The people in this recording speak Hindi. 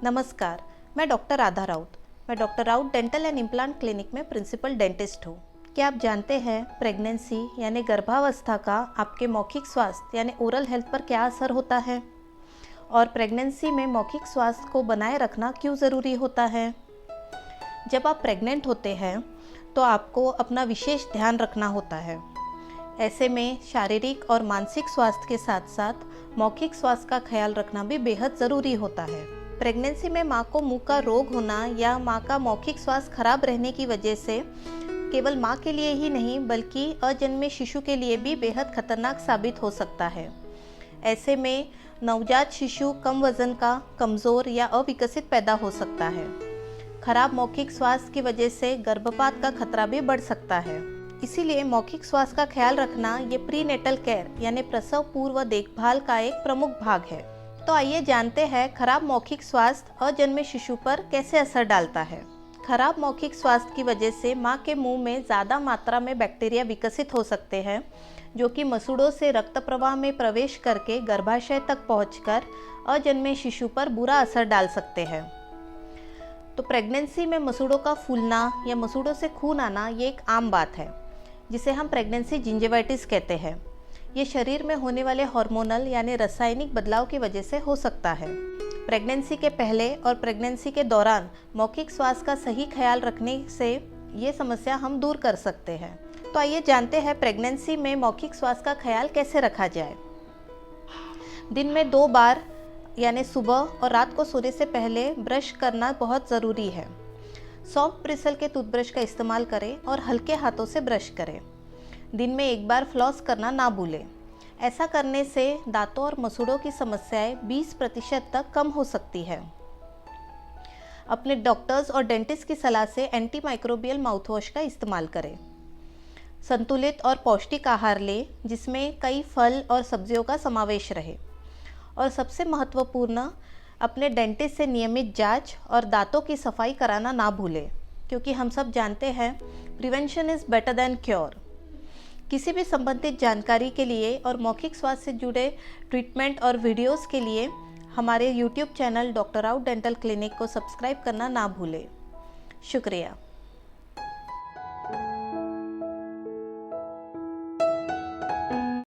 नमस्कार, मैं डॉक्टर राधा राउत। मैं doctor Raut dental and implant clinic में प्रिंसिपल डेंटिस्ट हूँ। क्या आप जानते हैं प्रेगनेंसी यानी गर्भावस्था का आपके मौखिक स्वास्थ्य यानी ओरल हेल्थ पर क्या असर होता है, और प्रेगनेंसी में मौखिक स्वास्थ्य को बनाए रखना क्यों ज़रूरी होता है। जब आप प्रेग्नेंट होते हैं तो आपको अपना विशेष ध्यान रखना होता है। ऐसे में शारीरिक और मानसिक स्वास्थ्य के साथ साथ मौखिक स्वास्थ्य का ख्याल रखना भी बेहद ज़रूरी होता है। प्रेगनेंसी में माँ को मुंह का रोग होना या माँ का मौखिक स्वास्थ्य खराब रहने की वजह से केवल माँ के लिए ही नहीं बल्कि अजन्मे शिशु के लिए भी बेहद खतरनाक साबित हो सकता है। ऐसे में नवजात शिशु कम वजन का, कमज़ोर या अविकसित पैदा हो सकता है। खराब मौखिक स्वास्थ्य की वजह से गर्भपात का खतरा भी बढ़ सकता है। इसीलिए मौखिक स्वास्थ्य का ख्याल रखना ये प्रीनेटल केयर यानी प्रसव पूर्व देखभाल का एक प्रमुख भाग है। तो आइए जानते हैं खराब मौखिक स्वास्थ्य अजन्मे शिशु पर कैसे असर डालता है। खराब मौखिक स्वास्थ्य की वजह से माँ के मुंह में ज़्यादा मात्रा में बैक्टीरिया विकसित हो सकते हैं, जो कि मसूड़ों से रक्त प्रवाह में प्रवेश करके गर्भाशय तक पहुंचकर अजन्मे शिशु पर बुरा असर डाल सकते हैं। तो प्रेगनेंसी में मसूड़ों का फूलना या मसूड़ों से खून आना ये एक आम बात है, जिसे हम प्रेगनेंसी जिंजिविटिस कहते हैं। ये शरीर में होने वाले हार्मोनल यानी रासायनिक बदलाव की वजह से हो सकता है। प्रेगनेंसी के पहले और प्रेगनेंसी के दौरान मौखिक स्वास्थ्य का सही ख्याल रखने से ये समस्या हम दूर कर सकते हैं। तो आइए जानते हैं प्रेगनेंसी में मौखिक स्वास्थ्य का ख्याल कैसे रखा जाए। दिन में 2 बार यानी सुबह और रात को सोने से पहले ब्रश करना बहुत ज़रूरी है। सॉफ्ट ब्रिसल के टूथब्रश का इस्तेमाल करें और हल्के हाथों से ब्रश करें। दिन में 1 बार फ्लॉस करना ना भूलें। ऐसा करने से दांतों और मसूड़ों की समस्याएं 20% तक कम हो सकती है। अपने डॉक्टर्स और डेंटिस्ट की सलाह से एंटीमाइक्रोबियल माउथवॉश का इस्तेमाल करें। संतुलित और पौष्टिक आहार लें, जिसमें कई फल और सब्जियों का समावेश रहे। और सबसे महत्वपूर्ण, अपने डेंटिस्ट से नियमित जांच और दांतों की सफाई कराना ना भूलें, क्योंकि हम सब जानते हैं prevention is better than cure. किसी भी संबंधित जानकारी के लिए और मौखिक स्वास्थ्य से जुड़े ट्रीटमेंट और वीडियोस के लिए हमारे YouTube channel doctor Raut dental clinic को सब्सक्राइब करना ना भूलें। शुक्रिया।